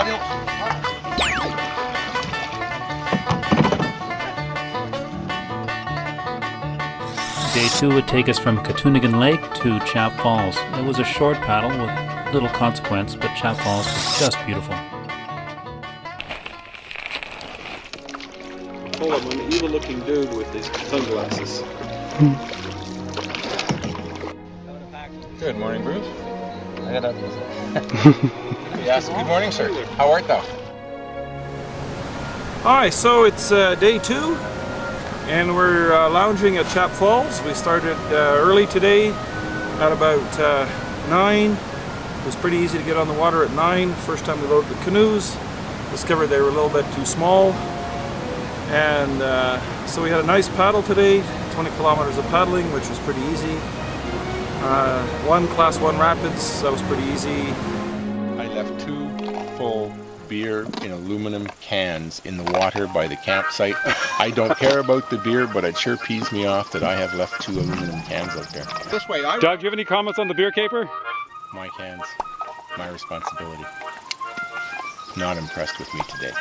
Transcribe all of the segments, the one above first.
Day 2 would take us from Catunigan Lake to Chap Falls. It was a short paddle with little consequence, but Chap Falls was just beautiful. Pull him, an evil-looking dude with his sunglasses. Good morning, Bruce. Yes, good morning, sir. How art thou? Hi, so it's day 2. And we're lounging at Chap Falls. We started early today at about 9. It was pretty easy to get on the water at 9. First time we loaded the canoes. Discovered they were a little bit too small. And so we had a nice paddle today. 20 kilometers of paddling, which was pretty easy. One Class 1 rapids, that was pretty easy. I left 2 full beer in aluminum cans in the water by the campsite. I don't care about the beer, but it sure pees me off that I have left 2 aluminum cans out there. This way, Doug, do you have any comments on the beer caper? My cans, my responsibility. Not impressed with me today.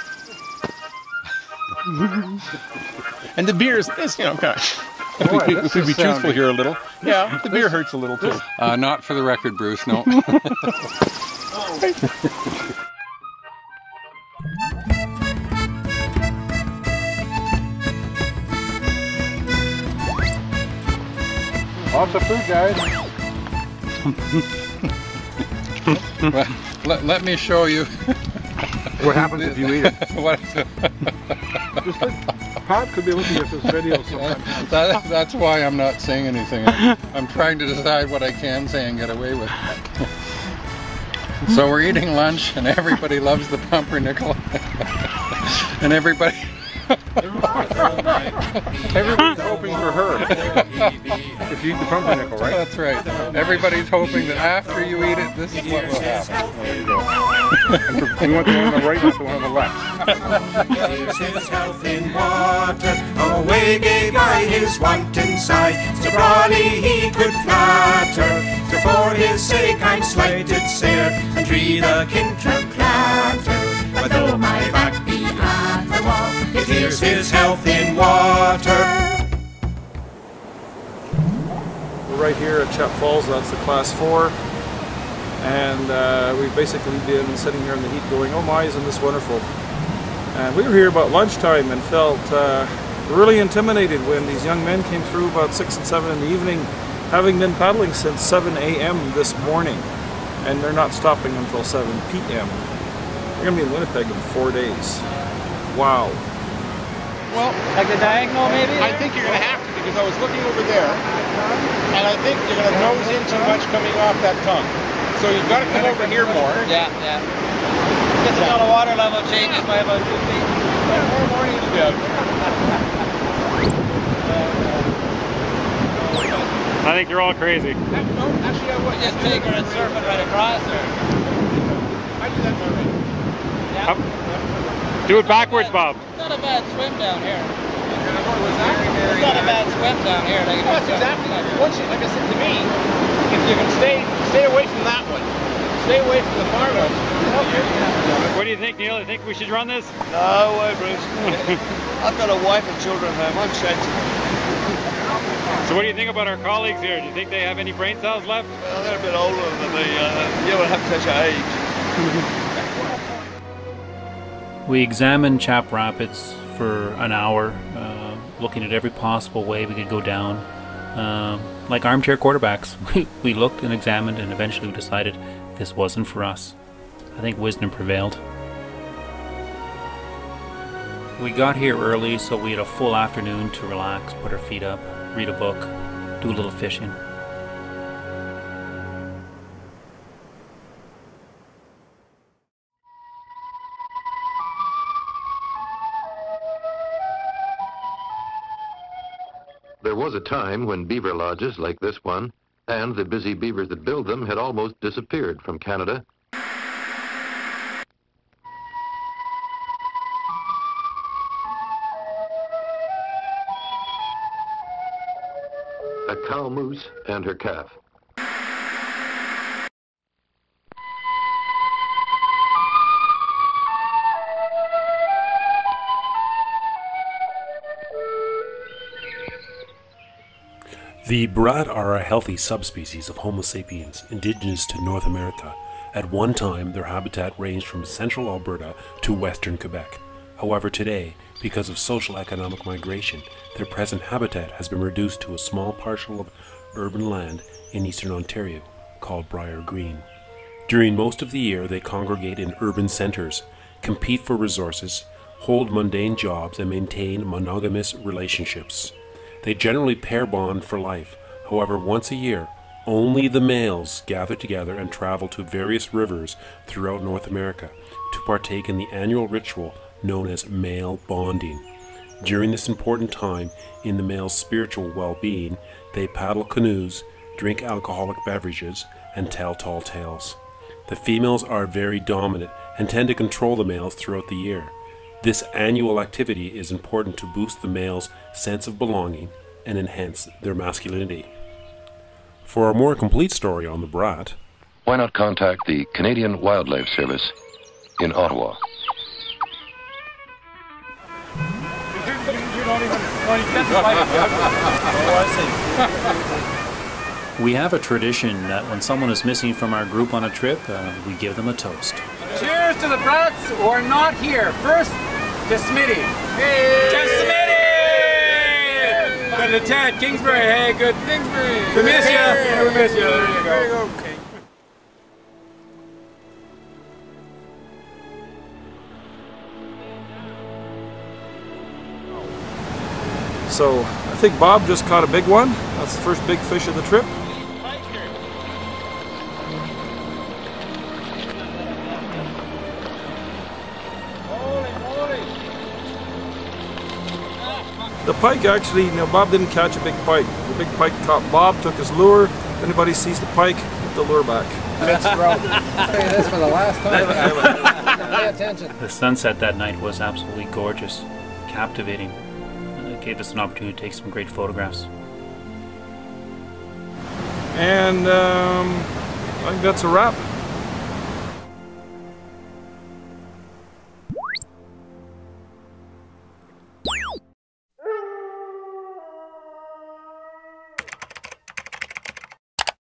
And the beer is, you know, kind of, if we be truthful here a little. Yeah, the beer hurts a little too. Not for the record, Bruce, no. Lots of food, guys. Well, let me show you. What happens if you eat it? What? Just like Pat could be looking at this video sometimes. That's why I'm not saying anything. I'm trying to decide what I can say and get away with. So we're eating lunch, and everybody loves the pumpernickel, and everybody's hoping for her. If you eat the pumpernickel, right? That's right. Everybody's hoping that after you eat it, this is what will happen. There you go. And you want the one on the right, not the one on the left. Here's his health in water, away gay by his wanton side. So brawly he could flatter, so for his sake I'm slighted sere, and tree the kintram clatter. But though my back be at the wall, it hears his health in water. We're right here at Chap Falls, that's the Class 4. And we've basically been sitting here in the heat going, oh my, isn't this wonderful. And we were here about lunchtime and felt really intimidated when these young men came through about 6 and 7 in the evening, having been paddling since 7 a.m. this morning. And they're not stopping until 7 p.m. We're going to be in Winnipeg in 4 days. Wow. Well, like a diagonal maybe? I think you're going to have to, because I was looking over there, and I think you're going to nose in too much coming off that tongue. So you've got to come over here more. Yeah, yeah. Just until the water level changes by about 2 feet. More morning to do. I think you're all crazy. No, actually I would. Just take her and surf it right across her. I do that already. Yeah. Do it backwards, Bob. It's not a bad swim down here. What's that? It's not a bad swim down here. Like, That's exactly. Once you, like I said to me, if you can stay away from that one, stay away from the far one. What do you think, Neil? You think we should run this? No way, Bruce. I've got a wife and children at home. I'm set. So what do you think about our colleagues here? Do you think they have any brain cells left? Well, they're a bit older than me. You would have such an age. We examined Chap Rapids for an hour, looking at every possible way we could go down. Like armchair quarterbacks, we looked and examined and eventually we decided this wasn't for us. I think wisdom prevailed. We got here early, so we had a full afternoon to relax, put our feet up, read a book, do a little fishing. There was a time when beaver lodges like this one, and the busy beavers that build them, had almost disappeared from Canada. A cow moose and her calf. The BRAT are a healthy subspecies of Homo sapiens indigenous to North America. At one time, their habitat ranged from central Alberta to western Quebec. However, today, because of social economic migration, their present habitat has been reduced to a small parcel of urban land in eastern Ontario called Briargreen. During most of the year, they congregate in urban centers, compete for resources, hold mundane jobs, and maintain monogamous relationships. They generally pair bond for life. However, once a year, only the males gather together and travel to various rivers throughout North America to partake in the annual ritual known as male bonding. During this important time in the male's spiritual well-being, they paddle canoes, drink alcoholic beverages, and tell tall tales. The females are very dominant and tend to control the males throughout the year. This annual activity is important to boost the male's sense of belonging and enhance their masculinity. For a more complete story on the BRAT, why not contact the Canadian Wildlife Service in Ottawa? We have a tradition that when someone is missing from our group on a trip, we give them a toast. Cheers to the brats who are not here. First, to Smitty. Hey! To Smitty! To Ted, Kingsbury. Hey, good. Kingsbury. We miss you. We miss you. There you go. There you go. Okay. So I think Bob just caught a big one. That's the first big fish of the trip. The pike actually, Bob didn't catch a big pike. The big pike caught Bob, took his lure. If anybody sees the pike, put the lure back. Say this for the last time. Pay attention. The sunset that night was absolutely gorgeous, captivating. It gave us an opportunity to take some great photographs. And I think that's a wrap.